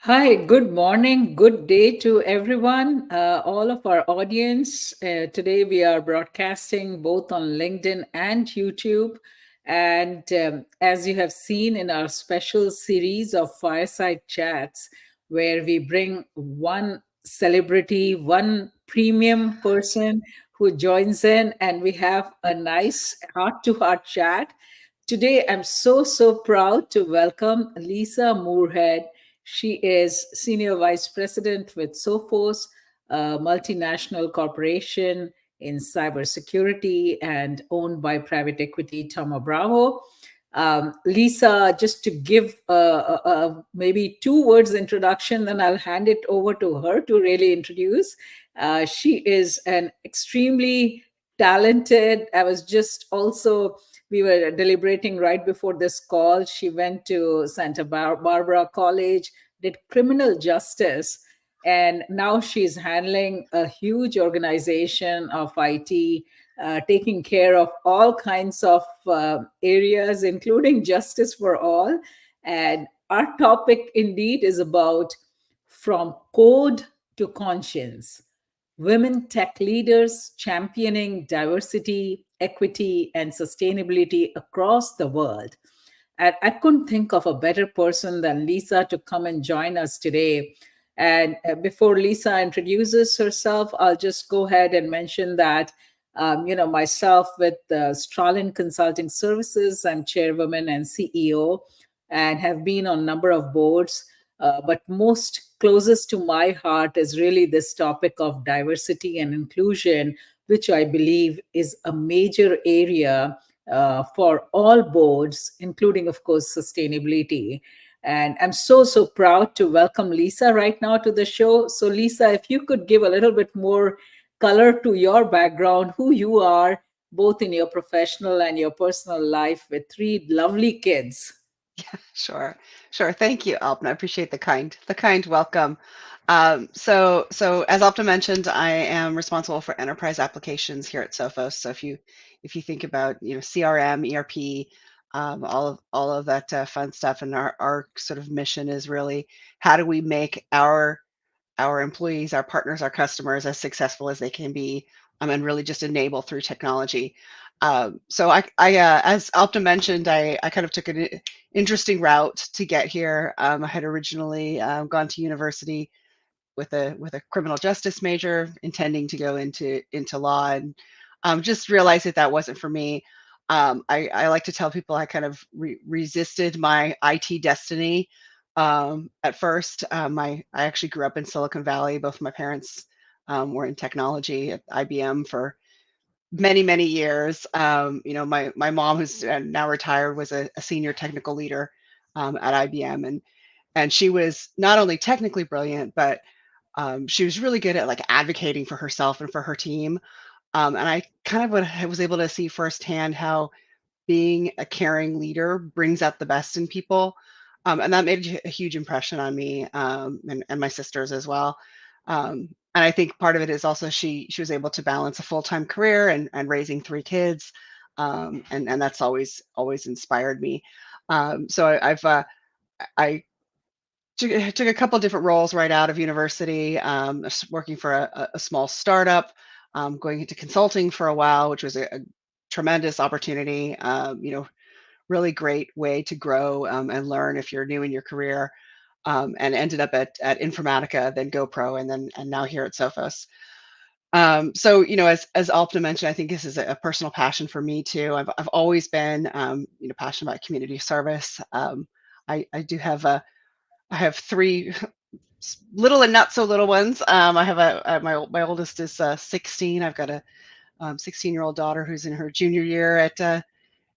Hi, good morning, good day to everyone, all of our audience. Today we are broadcasting both on LinkedIn and YouTube. And as you have seen in our special series of fireside chats, where we bring one celebrity, one premium person who joins in, and we have a nice heart to heart chat. Today, I'm so proud to welcome Lisa Moorhead. She is Senior Vice President with Sophos, a multinational corporation in cybersecurity and owned by private equity Thoma Bravo. Lisa, just to give maybe two words introduction, then I'll hand it over to her to really introduce. She is an extremely talented, I was just also we were deliberating right before this call. She went to Barbara College, did criminal justice, and now she's handling a huge organization of IT, taking care of all kinds of areas, including justice for all. And our topic indeed is about from code to conscience, women tech leaders championing diversity, equity, and sustainability across the world. And I couldn't think of a better person than Lisa to come and join us today. And before Lisa introduces herself, I'll just go ahead and mention that, myself with Stralin Consulting Services, I'm chairwoman and CEO and have been on a number of boards. But most closest to my heart is really this topic of diversity and inclusion, which I believe is a major area for all boards, including, of course, sustainability. And I'm so proud to welcome Lisa right now to the show. So, Lisa, if you could give a little bit more color to your background, who you are, both in your professional and your personal life with three lovely kids. Sure, sure. Thank you, Alpna. I appreciate the kind welcome. So as Alpna mentioned, I am responsible for enterprise applications here at Sophos. So if you think about CRM, ERP, all of that fun stuff, and our sort of mission is really how do we make our employees, our partners, our customers as successful as they can be, and really just enable through technology. As Alpna mentioned, I kind of took an interesting route to get here. I had originally gone to university with a criminal justice major, intending to go into law, and just realized that that wasn't for me. I like to tell people I kind of resisted my IT destiny at first. I actually grew up in Silicon Valley. Both my parents were in technology at IBM for many years. My mom, who's now retired, was a senior technical leader at IBM, and she was not only technically brilliant, but she was really good at like advocating for herself and for her team. And I kind of was able to see firsthand how being a caring leader brings out the best in people. And that made a huge impression on me, and my sisters as well. And I think part of it is also she was able to balance a full-time career and raising three kids. And that's always inspired me. I took a couple different roles right out of university, working for a small startup, going into consulting for a while, which was a tremendous opportunity. Really great way to grow and learn if you're new in your career. And ended up at Informatica, then GoPro, and now here at Sophos. As Alpna mentioned, I think this is a personal passion for me too. I've always been passionate about community service. I have three little and not so little ones. I have my oldest is 16. I've got a 16-year-old daughter who's in her junior year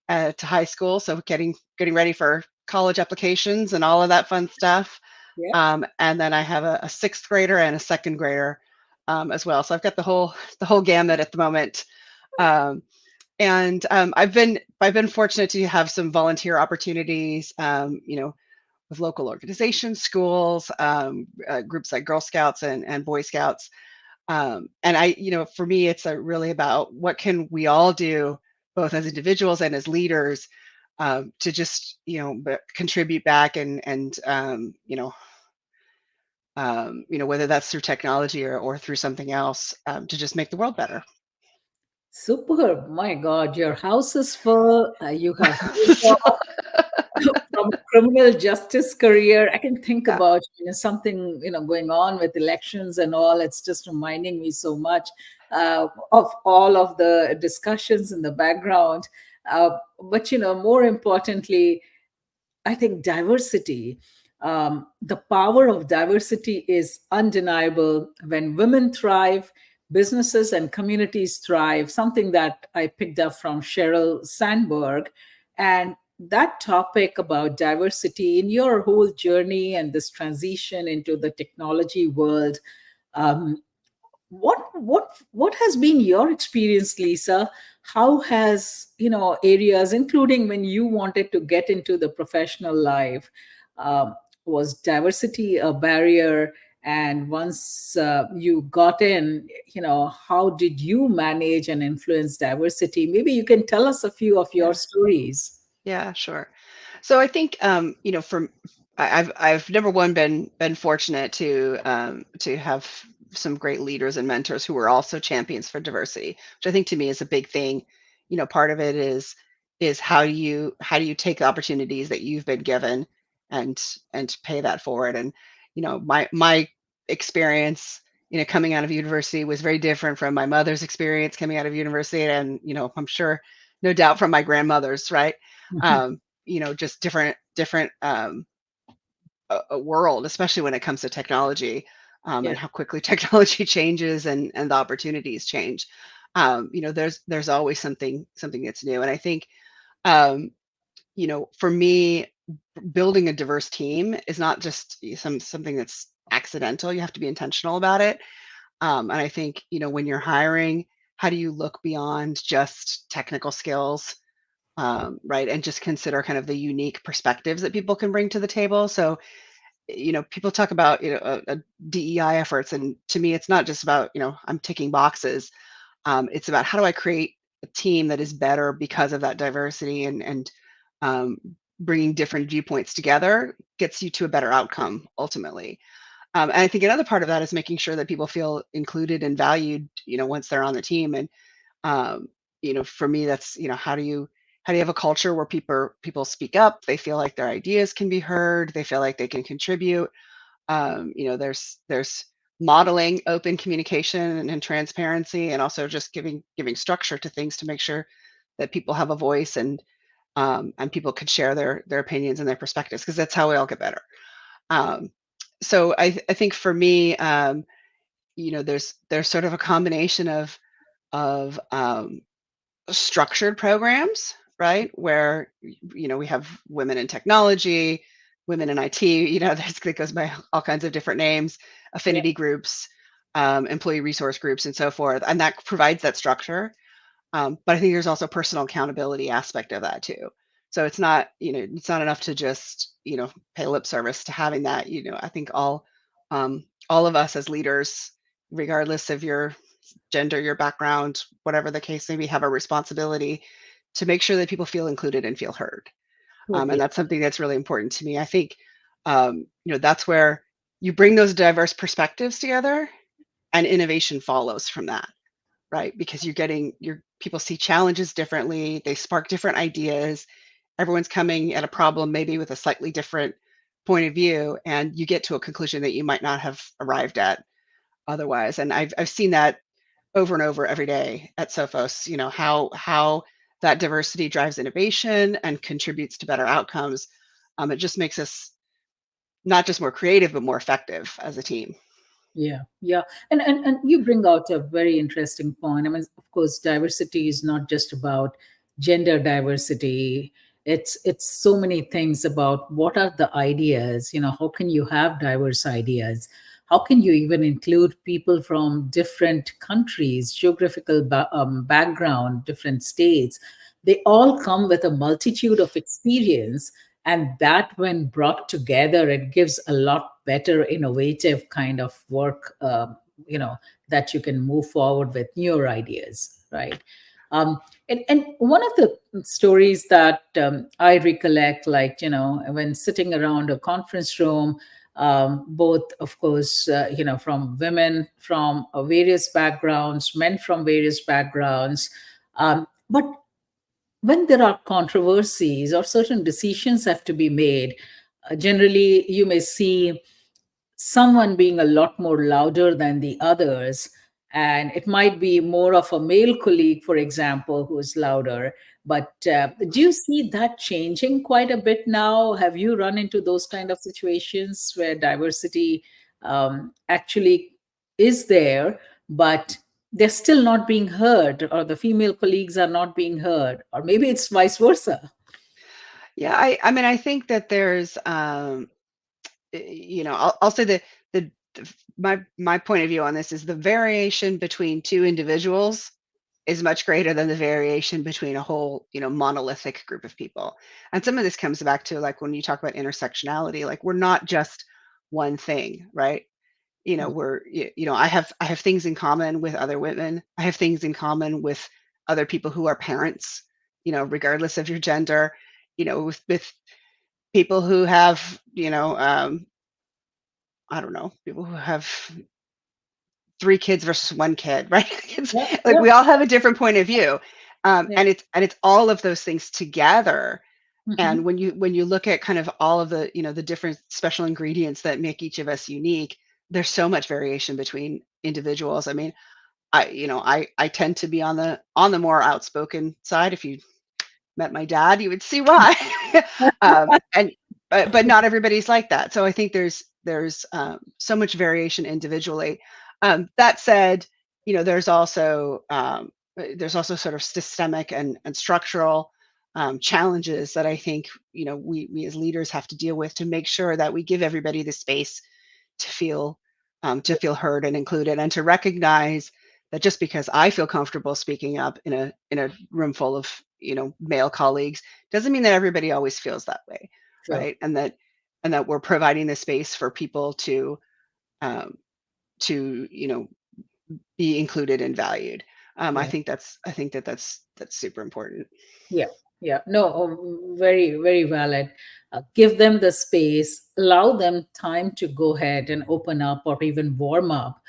at high school, so getting ready for college applications and all of that fun stuff. Yeah. And then I have a sixth grader and a second grader as well. So I've got the whole gamut at the moment. Um, and I've been fortunate to have some volunteer opportunities. With local organizations, schools, groups like Girl Scouts and Boy Scouts. And for me, it's really about what can we all do, both as individuals and as leaders, to just, contribute back and whether that's through technology or through something else, to just make the world better. Superb. My God, your house is full. You have moved on from a criminal justice career. I can think Yeah, about something going on with elections and all. It's just reminding me so much of all of the discussions in the background. But more importantly, I think diversity, the power of diversity is undeniable. When women thrive, businesses and communities thrive, something that I picked up from Sheryl Sandberg. And that topic about diversity in your whole journey and this transition into the technology world, um, what has been your experience, Lisa? How has areas, including when you wanted to get into the professional life, um, was diversity a barrier? And once you got in, how did you manage and influence diversity? Maybe you can tell us a few of your yeah, stories. yeah, sure. So I think, from I've number one been fortunate to have some great leaders and mentors who were also champions for diversity, which I think to me is a big thing. Part of it is how do you take the opportunities that you've been given and pay that forward. And my experience, coming out of university was very different from my mother's experience coming out of university, and I'm sure, no doubt, from my grandmother's, right? Just different a world, especially when it comes to technology, Yeah, and how quickly technology changes and the opportunities change. There's always something that's new, and I think, um, for me, building a diverse team is not just something that's accidental. You have to be intentional about it. And I think, when you're hiring, how do you look beyond just technical skills, right? And just consider kind of the unique perspectives that people can bring to the table. So, people talk about, DEI efforts. And to me, it's not just about, I'm ticking boxes. It's about how do I create a team that is better because of that diversity, and um, bringing different viewpoints together gets you to a better outcome ultimately. And I think another part of that is making sure that people feel included and valued, once they're on the team. And um, for me, that's, how do you have a culture where people speak up, they feel like their ideas can be heard, they feel like they can contribute. There's modeling open communication and transparency, and also just giving structure to things to make sure that people have a voice, and people could share their opinions and their perspectives, because that's how we all get better. Um, so I think for me, there's sort of a combination of structured programs, right? Where, we have women in technology, women in IT, it goes by all kinds of different names, yeah, affinity groups, employee resource groups, and so forth. And that provides that structure. But I think there's also personal accountability aspect of that too. So it's not enough to just, pay lip service to having that. I think all of us as leaders, regardless of your gender, your background, whatever the case may be, have a responsibility to make sure that people feel included and feel heard. And totally. that's something that's really important to me. I think, that's where you bring those diverse perspectives together, and innovation follows from that, right? Because your people see challenges differently, they spark different ideas. Everyone's coming at a problem maybe with a slightly different point of view, and you get to a conclusion that you might not have arrived at otherwise. And I've seen that over and over every day at Sophos, how that diversity drives innovation and contributes to better outcomes. It just makes us not just more creative, but more effective as a team. Yeah, yeah. And you bring out a very interesting point. I mean, of course, diversity is not just about gender diversity. It's so many things about what are the ideas, how can you have diverse ideas? How can you even include people from different countries, geographical background, different states? They all come with a multitude of experience, and that when brought together it gives a lot better innovative kind of work, that you can move forward with newer ideas, right? And one of the stories that I recollect, like when sitting around a conference room, both, of course, from women from various backgrounds, men from various backgrounds. But when there are controversies or certain decisions have to be made, generally you may see someone being a lot more louder than the others. And it might be more of a male colleague, for example, who is louder. But do you see that changing quite a bit now? Have you run into those kind of situations where diversity actually is there, but they're still not being heard, or the female colleagues are not being heard, or maybe it's vice versa? Yeah, I mean, I think that there's, I'll say my point of view on this is the variation between two individuals is much greater than the variation between a whole, monolithic group of people. And some of this comes back to like when you talk about intersectionality, like we're not just one thing, right? I have things in common with other women. I have things in common with other people who are parents, regardless of your gender, with people who have, I don't know, people who have 3 kids versus 1 kid, right? It's Yeah, like yeah, we all have a different point of view. yeah. And it's all of those things together. And Mhm. when you look at kind of all of the, the different special ingredients that make each of us unique, there's so much variation between individuals. I mean, I tend to be on the more outspoken side. If you met my dad, you would see why. And but not everybody's like that. So I think there's so much variation individually. That said, there's also sort of systemic and structural challenges that I think we as leaders have to deal with to make sure that we give everybody the space to feel heard and included, and to recognize that just because I feel comfortable speaking up in a room full of male colleagues doesn't mean that everybody always feels that way, Sure. right? And that we're providing the space for people um, to be included and valued. I Yeah. think that's super important. Yeah, yeah. No, very, very valid. Give them the space, allow them time to go ahead and open up or even warm up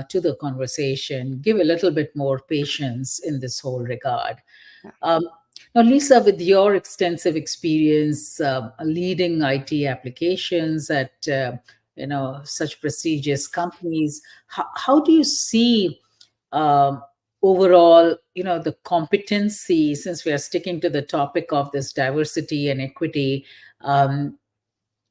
to the conversation. Give a little bit more patience in this whole regard. Yeah. Um, Now, Lisa, with your extensive experience leading IT applications at such prestigious companies, how do you see um, overall, the competency? Since we are sticking to the topic of this diversity and equity, um,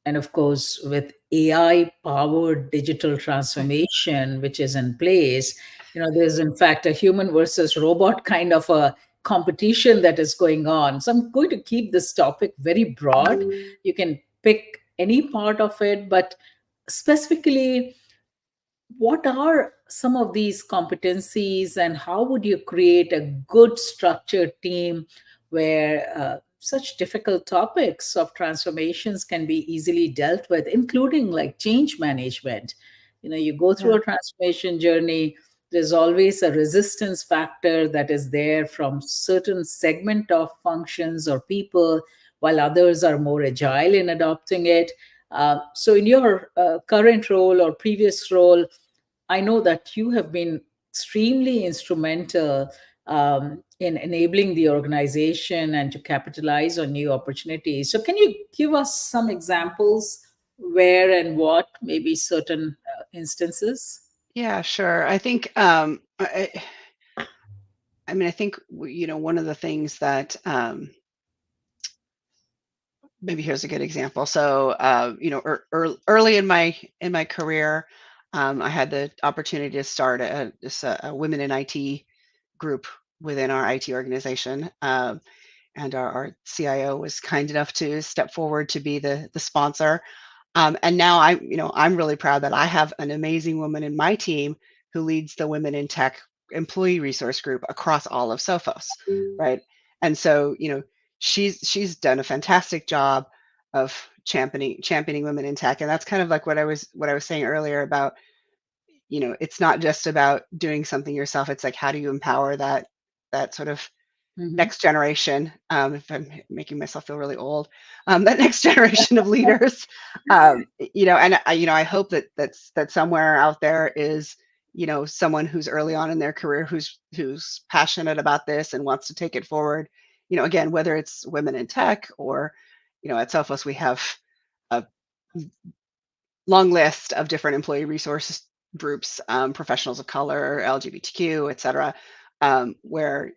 and of course, with AI powered digital transformation, which is in place, there's in fact a human versus robot kind of a competition that is going on. So I'm going to keep this topic very broad. You can pick any part of it, but specifically, what are some of these competencies, and how would you create a good structured team where such difficult topics of transformations can be easily dealt with, including like change management? You go through Yeah. a transformation journey, there's always a resistance factor that is there from certain segment of functions or people, while others are more agile in adopting it. So in your current role or previous role, I know that you have been extremely instrumental in enabling the organization and to capitalize on new opportunities. So, can you give us some examples where and what, maybe certain instances? Yeah, sure. I think I mean, I think one of the things that maybe here's a good example. So, early in my career, I had the opportunity to start a women in IT group within our IT organization, and our CIO was kind enough to step forward to be the sponsor. And now I'm really proud that I have an amazing woman in my team who leads the Women in Tech employee resource group across all of Sophos, right? And so, she's done a fantastic job of championing women in tech. And that's kind of like what I was saying earlier about, it's not just about doing something yourself. It's like, how do you empower that sort of Hmm. next generation, if I'm making myself feel really old, that next generation of leaders, and I hope that somewhere out there is, someone who's early on in their career who's passionate about this and wants to take it forward. Again, whether it's women in tech or, at Sophos we have a long list of different employee resource groups, professionals of color, LGBTQ, et cetera, where,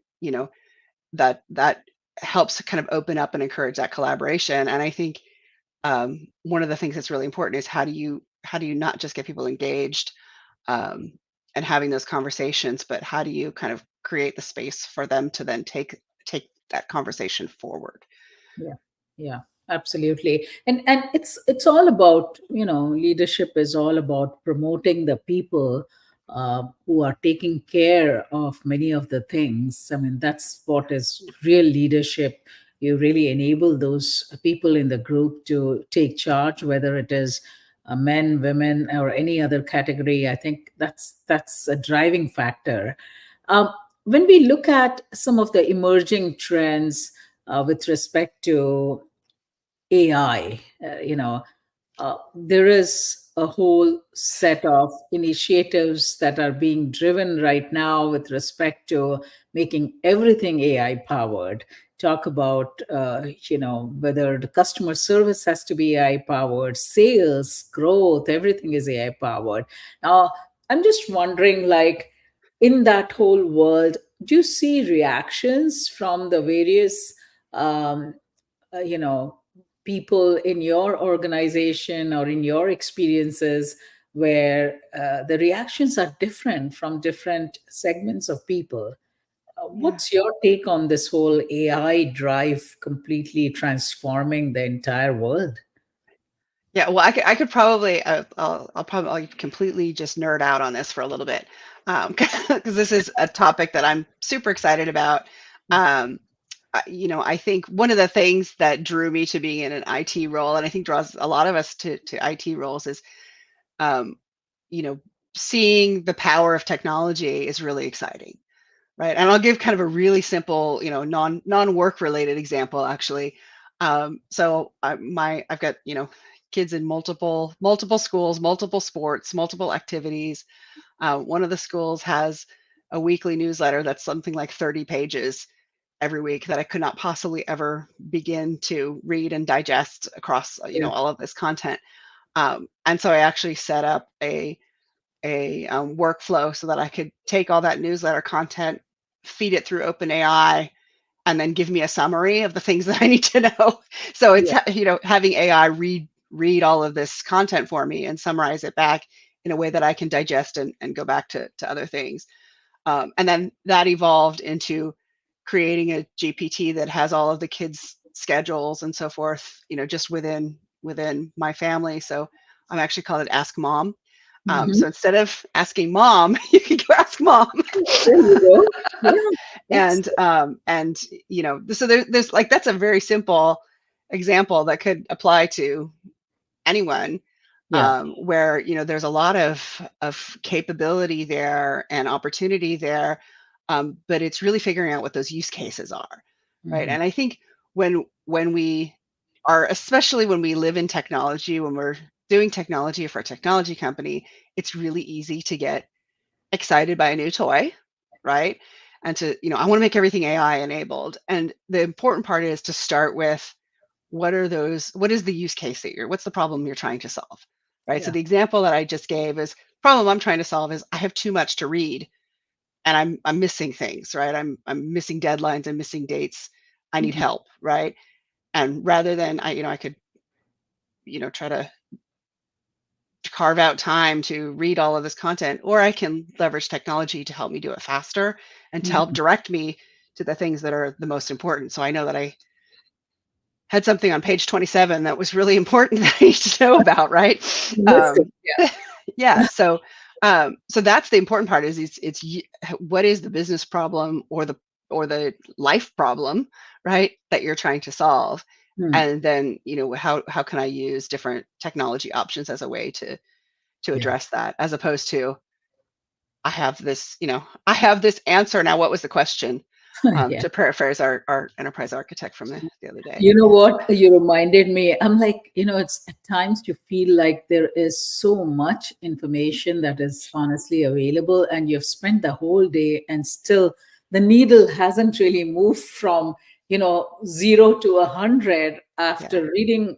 that helps kind of open up and encourage that collaboration. And I think one of the things that's really important is how do you not just get people engaged, um, and having those conversations, but how do you kind of create the space for them to then take that conversation forward? Yeah, yeah, absolutely. And it's all about, leadership is all about promoting the people who are taking care of many of the things. I mean, that's what is real leadership. You really enable those people in the group to take charge, whether it is men, women, or any other category. I think that's a driving factor. Um, when we look at some of the emerging trends with respect to AI, there is a whole set of initiatives that are being driven right now with respect to making everything AI powered. Talk about, whether the customer service has to be AI powered, sales, growth, everything is AI powered. Now, I'm just wondering, like, in that whole world, do you see reactions from the various um, you know people in your organization or in your experiences where the reactions are different from different segments of people? Yeah. What's your take on this whole AI drive completely transforming the entire world? Yeah, well, I could probably, I'll completely just nerd out on this for a little bit, because this is a topic that I'm super excited about. Um, I think one of the things that drew me to being in an IT role, and I think draws a lot of us to IT roles, is, um, you know, seeing the power of technology is really exciting, right? And I'll give kind of a really simple, non-work related example, actually. So I've got, kids in multiple schools, multiple sports, multiple activities. One of the schools has a weekly newsletter that's something like 30 pages every week that I could not possibly ever begin to read and digest across, Yeah. all of this content. And so I actually set up a workflow so that I could take all that newsletter content, feed it through OpenAI, and then give me a summary of the things that I need to know. So it's, Yeah. having AI read all of this content for me and summarize it back in a way that I can digest and go back to other things. And then that evolved into creating a GPT that has all of the kids' schedules and so forth, just within my family. So I'm actually called it Ask Mom. Hmm. So instead of asking mom, you can go ask mom. There you go. Yeah. That's And so there's like, that's a very simple example that could apply to anyone, yeah. where there's a lot of capability there and opportunity there, but it's really figuring out what those use cases are, right? Hmm. And I think when we are, especially when we live in technology, when we're doing technology for a technology company, it's really easy to get excited by a new toy, right? And to, I want to make everything AI enabled. And the important part is to start with, what is the use case what's the problem you're trying to solve, right? So Yeah. the example that I just gave is, problem I'm trying to solve is I have too much to read and I'm missing things, right? I'm missing deadlines, I'm missing dates. I need Mhm. help, right? And rather than I could, try to carve out time to read all of this content, or I can leverage technology to help me do it faster and to help Mhm. direct me to the things that are the most important. So I know that I had something on page 27 that was really important that I need to know about, right? Listen, Um, yeah. yeah, so that's the important part, is what is the business problem or the life problem, right, that you're trying to solve, Hmm. and then how can I use different technology options as a way to Yeah. address that, as opposed to I have this answer now. What was the question? Yeah. to paraphrase our enterprise architect from the other day. You know what? You reminded me. I'm like, it's at times you feel like there is so much information that is honestly available, and you've spent the whole day, and still the needle hasn't really moved from, 0 to 100 Yeah, after reading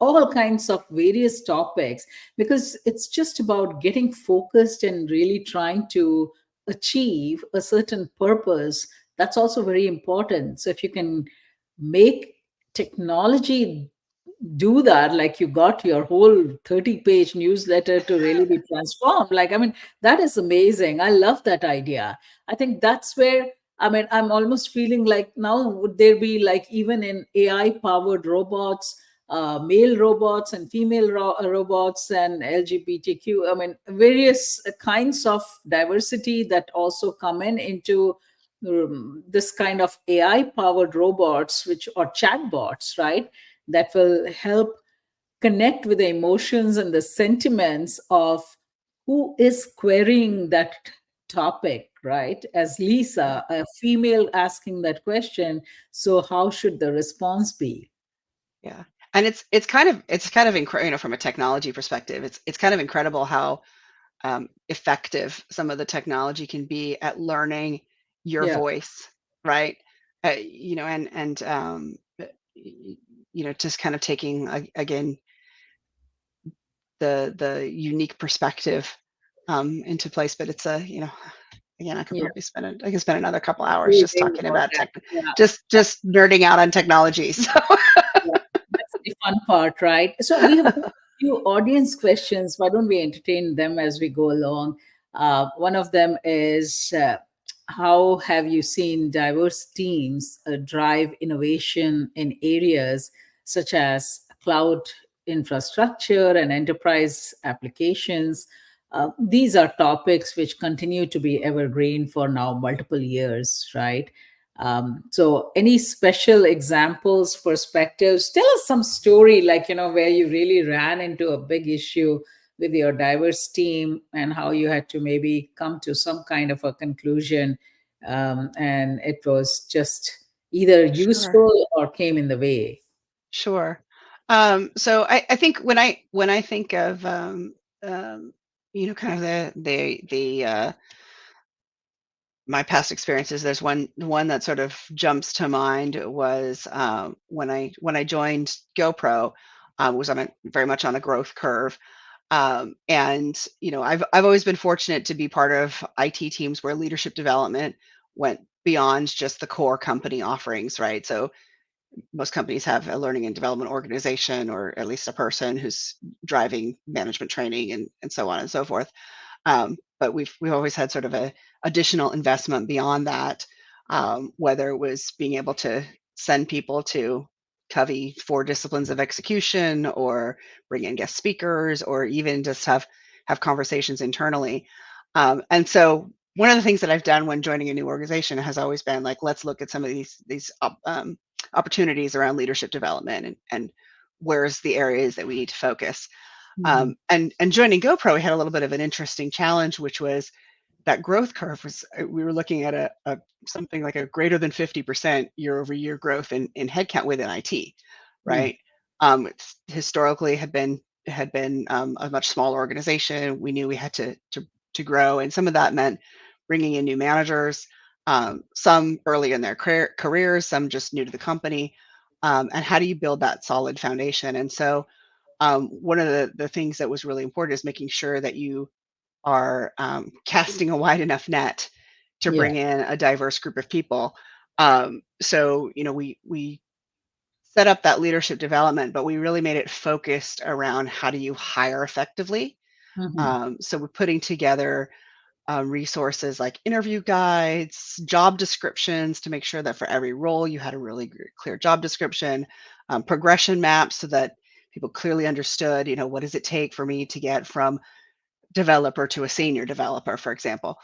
all kinds of various topics, because it's just about getting focused and really trying to achieve a certain purpose. That's also very important. So if you can make technology do that, like you got your whole 30-page newsletter to really be transformed, like, I mean, that is amazing. I love that idea. I think that's where, I mean, I'm almost feeling like now would there be, like, even in AI powered robots, male robots and female robots, and LGBTQ, I mean, various kinds of diversity that also come into this kind of AI powered robots, which or chatbots, right? That will help connect with the emotions and the sentiments of who is querying that topic, right? As yeah, Lisa, a female asking that question, so how should the response be? yeah. And from a technology perspective, it's kind of incredible how effective some of the technology can be at learning your Yeah, voice, right? Just kind of taking again the unique perspective into place. But it's a again, yeah. I can spend another couple hours Way, just way talking more about than, yeah. just nerding out on technology. So Yeah, that's the fun part, right? So we have got a few audience questions. Why don't we entertain them as we go along? One of them is, how have you seen diverse teams drive innovation in areas such as cloud infrastructure and enterprise applications? These are topics which continue to be evergreen for now multiple years, right? So, any special examples, perspectives? Tell us some story, like, where you really ran into a big issue with your diverse team and how you had to maybe come to some kind of a conclusion. And it was just either sure, useful or came in the way. sure. So I think when I think of kind of the my past experiences, there's one that sort of jumps to mind was when I joined GoPro, was on a very much on a growth curve. And I've always been fortunate to be part of IT teams where leadership development went beyond just the core company offerings, right? So most companies have a learning and development organization, or at least a person who's driving management training and so on and so forth. But we've always had sort of a additional investment beyond that, whether it was being able to send people to Covey 4 disciplines of execution, or bring in guest speakers, or even just have conversations internally. And so one of the things that I've done when joining a new organization has always been like, let's look at some of these opportunities around leadership development, and where's the areas that we need to focus. Mhm. And joining GoPro, we had a little bit of an interesting challenge, which was that growth curve was we were looking at a something like a greater than 50% year-over-year growth in headcount within IT, Mm. right? It's historically had been a much smaller organization. We knew we had to grow, and some of that meant bringing in new managers, some early in their careers, some just new to the company. And how do you build that solid foundation? And so one of the things that was really important is making sure that you are casting a wide enough net to Yeah. bring in a diverse group of people. So we set up that leadership development, but we really made it focused around how do you hire effectively. Mhm. So we're putting together resources like interview guides, job descriptions to make sure that for every role you had a really clear job description, progression maps so that people clearly understood, what does it take for me to get from developer to a senior developer, for example.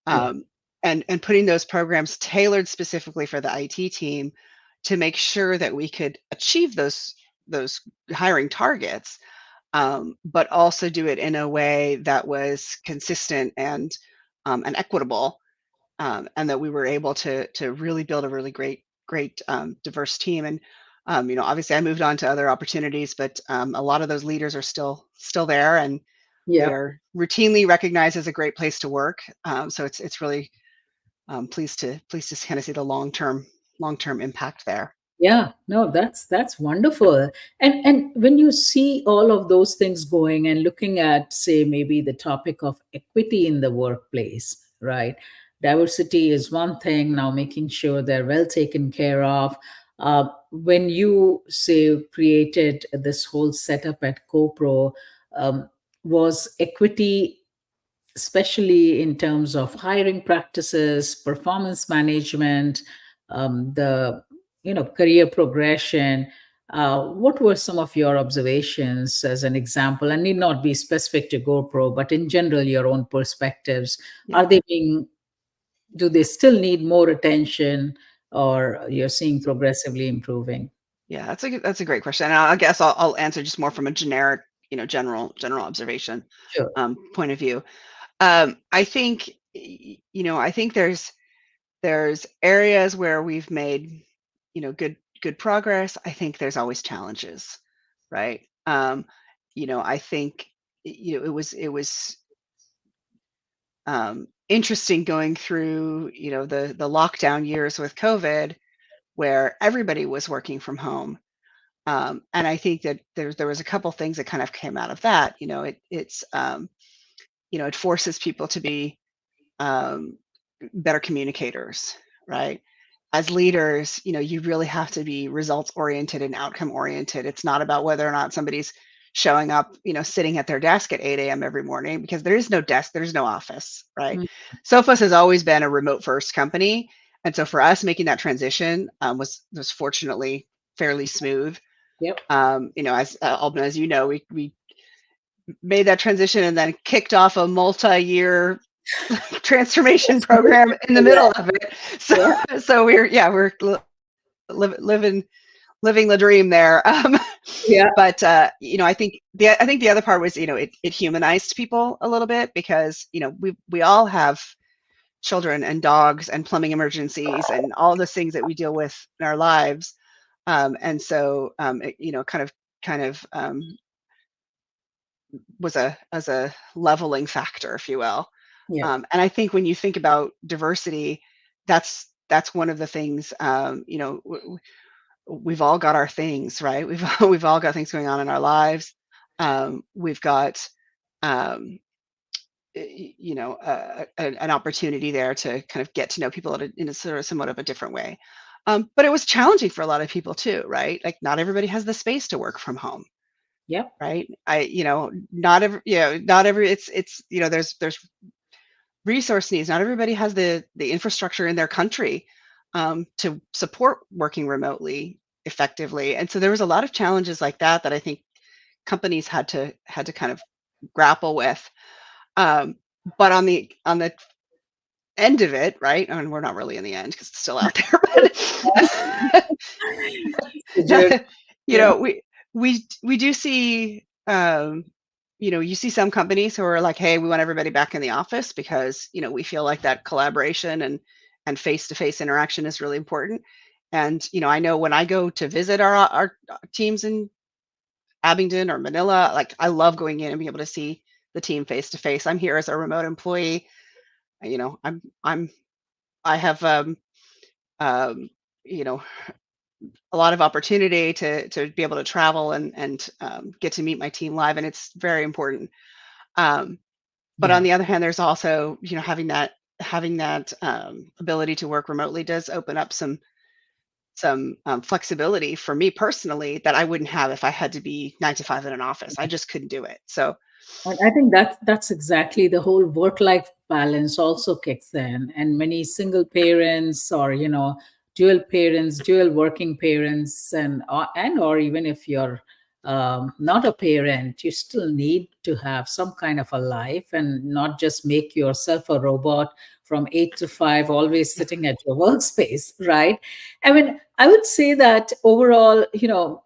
Yeah. Um, and putting those programs tailored specifically for the IT team to make sure that we could achieve those hiring targets, but also do it in a way that was consistent and equitable, and that we were able to really build a really great diverse team. And obviously I moved on to other opportunities, but a lot of those leaders are still there, and we Yeah. are routinely recognized as a great place to work. So it's really pleased to kind of see the long term impact there. Yeah, no, that's wonderful. And when you see all of those things going and looking at, say, maybe the topic of equity in the workplace, right? Diversity is one thing. Now, making sure they're well taken care of. When you say created this whole setup at CoPro, um, was equity especially in terms of hiring practices, performance management, the career progression. What were some of your observations as an example, and need not be specific to GoPro, but in general, your own perspectives? Are Yeah. they being? Do they still need more attention, or you're seeing progressively improving? Yeah, that's a great question. And I guess I'll answer just more from a generic, general observation Sure. point of view. I think I think there's areas where we've made good progress. I think there's always challenges, right? I think it was interesting going through the lockdown years with COVID, where everybody was working from home. And I think that there was a couple things that kind of came out of that. It forces people to be um, better communicators, right? As leaders, you really have to be results oriented and outcome oriented. It's not about whether or not somebody's showing up, sitting at their desk at 8 a.m. every morning, because there is no desk, there's no office, right? Mm. Sophos has always been a remote first company. And so for us, making that transition was fortunately fairly smooth. Yep. As Albin, as you know, we made that transition and then kicked off a multi-year transformation program in the middle of it. So, Yeah. so we're living the dream there. Yeah. But I think the other part was it humanized people a little bit, because we all have children and dogs and plumbing emergencies and all the things that we deal with in our lives. And so it kind of was as a leveling factor, if you will. Yeah. And I think when you think about diversity, that's one of the things. We've all got our things, right? We've all got things going on in our lives. We've got um, an opportunity there to kind of get to know people in a sort of somewhat of a different way. But it was challenging for a lot of people too, right? Like, not everybody has the space to work from home, Yep. right? Not every it's there's resource needs. Not everybody has the infrastructure in their country to support working remotely effectively. And so there was a lot of challenges like that I think companies had to kind of grapple with. Um, but on the end of it, right? I mean, we're not really in the end because it's still out there, The journey. but Yeah. we do see, you see some companies who are like, hey, we want everybody back in the office because we feel like that collaboration and face-to-face interaction is really important. And I know when I go to visit our teams in Abingdon or Manila, like, I love going in and being able to see the team face to face. I'm here as a remote employee. I have um, you know a lot of opportunity to be able to travel and get to meet my team live, and it's very important. Um, but on Yeah. the other hand, there's also having that ability to work remotely does open up some flexibility for me personally that I wouldn't have if I had to be 9 to 5 in an office. I just couldn't do it. So And I think that's exactly the whole work-life balance also kicks in. And many single parents, or dual parents, dual working parents, and or even if you're not a parent, you still need to have some kind of a life and not just make yourself a robot from 8 to 5, always sitting at your workspace, right? I mean, I would say that overall,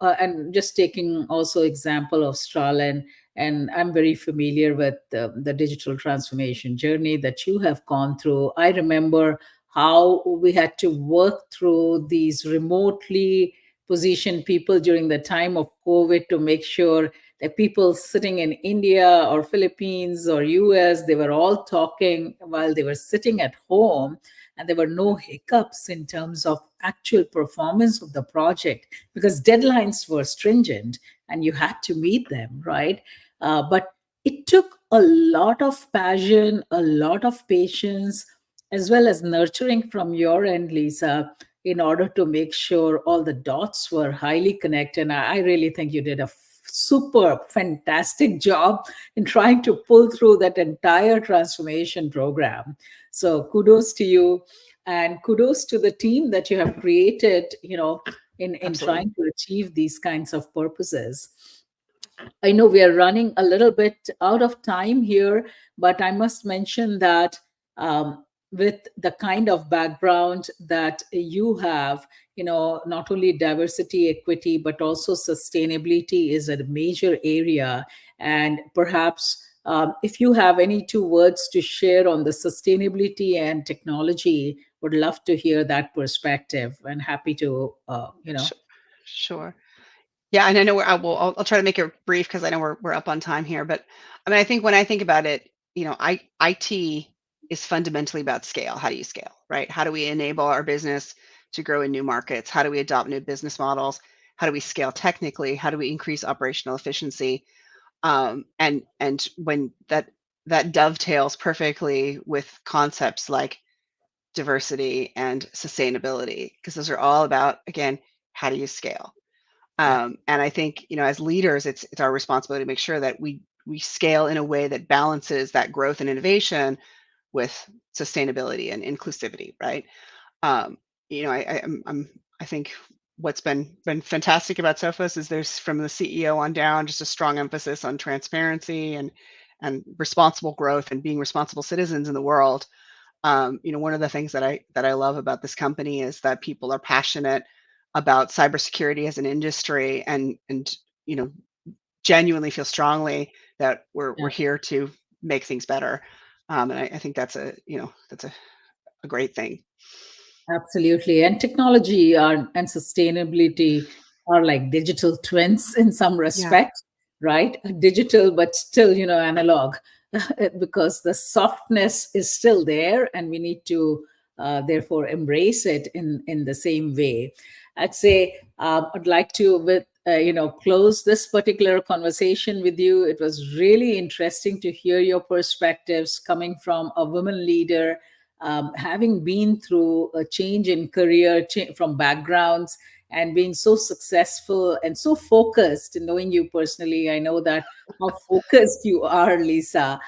and just taking also example of Strahlen, and I'm very familiar with the digital transformation journey that you have gone through. I remember how we had to work through these remotely positioned people during the time of COVID to make sure that people sitting in India or Philippines or US, they were all talking while they were sitting at home, and there were no hiccups in terms of actual performance of the project because deadlines were stringent and you had to meet them, right? But it took a lot of passion, a lot of patience, as well as nurturing from your end, Lisa, in order to make sure all the dots were highly connected. And I really think you did a super fantastic job in trying to pull through that entire transformation program. So kudos to you, and kudos to the team that you have created, in Absolutely. trying to achieve these kinds of purposes. I know we are running a little bit out of time here, but I must mention that with the kind of background that you have, not only diversity, equity, but also sustainability is a major area. And perhaps if you have any two words to share on the sustainability and technology, would love to hear that perspective and happy to, Sure. Sure. Yeah, and I know I'll try to make it brief because I know we're up on time here. But I mean, I think when I think about it, IT is fundamentally about scale. How do you scale, right? How do we enable our business to grow in new markets? How do we adopt new business models? How do we scale technically? How do we increase operational efficiency? And when that dovetails perfectly with concepts like diversity and sustainability, because those are all about, again, how do you scale? And I think, as leaders, it's our responsibility to make sure that we scale in a way that balances that growth and innovation with sustainability and inclusivity, right? Um, I think what's been fantastic about Sophos is there's, from the CEO on down, just a strong emphasis on transparency and responsible growth and being responsible citizens in the world. One of the things that I love about this company is that people are passionate about cybersecurity as an industry, and you know genuinely feel strongly that we're here to make things better. And I think that's a great thing. Absolutely. And technology and sustainability are like digital twins in some Yeah. respect, right? Digital, but still, analog, because the softness is still there, and we need to therefore embrace it in the same way. I'd say I'd like to close this particular conversation with you. It was really interesting to hear your perspectives coming from a woman leader, having been through a change in career from backgrounds and being so successful and so focused. And knowing you personally, I know that how focused you are, Lisa.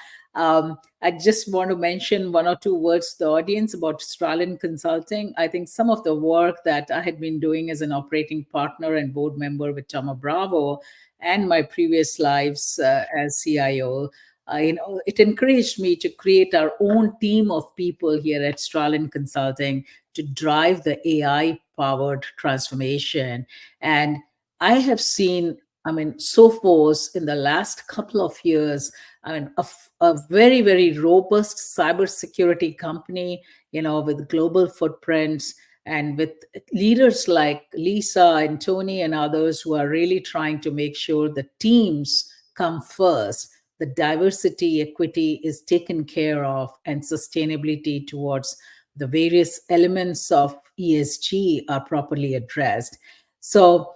I just want to mention one or two words to the audience about Stralin Consulting. I think some of the work that I had been doing as an operating partner and board member with Thoma Bravo, and my previous lives as CIO, it encouraged me to create our own team of people here at Stralin Consulting to drive the AI powered transformation. And I have seen, Sophos in the last couple of years, a very, very robust cybersecurity company, with global footprints and with leaders like Lisa and Tony and others who are really trying to make sure the teams come first, the diversity, equity is taken care of, and sustainability towards the various elements of ESG are properly addressed. So,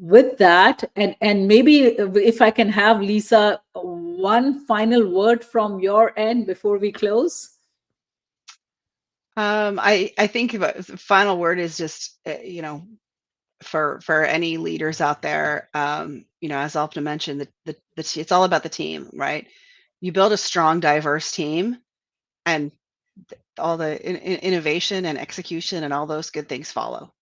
with that, and maybe if I can have Lisa, one final word from your end before we close. I think the final word is just, for any leaders out there, as Alpna mentioned, it's all about the team, right? You build a strong, diverse team, and all the innovation and execution and all those good things follow.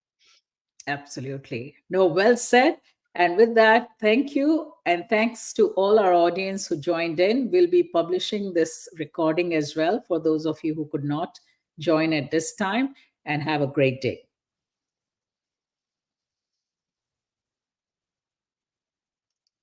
Absolutely. No, well said. And with that, thank you. And thanks to all our audience who joined in. We'll be publishing this recording as well for those of you who could not join at this time. And have a great day.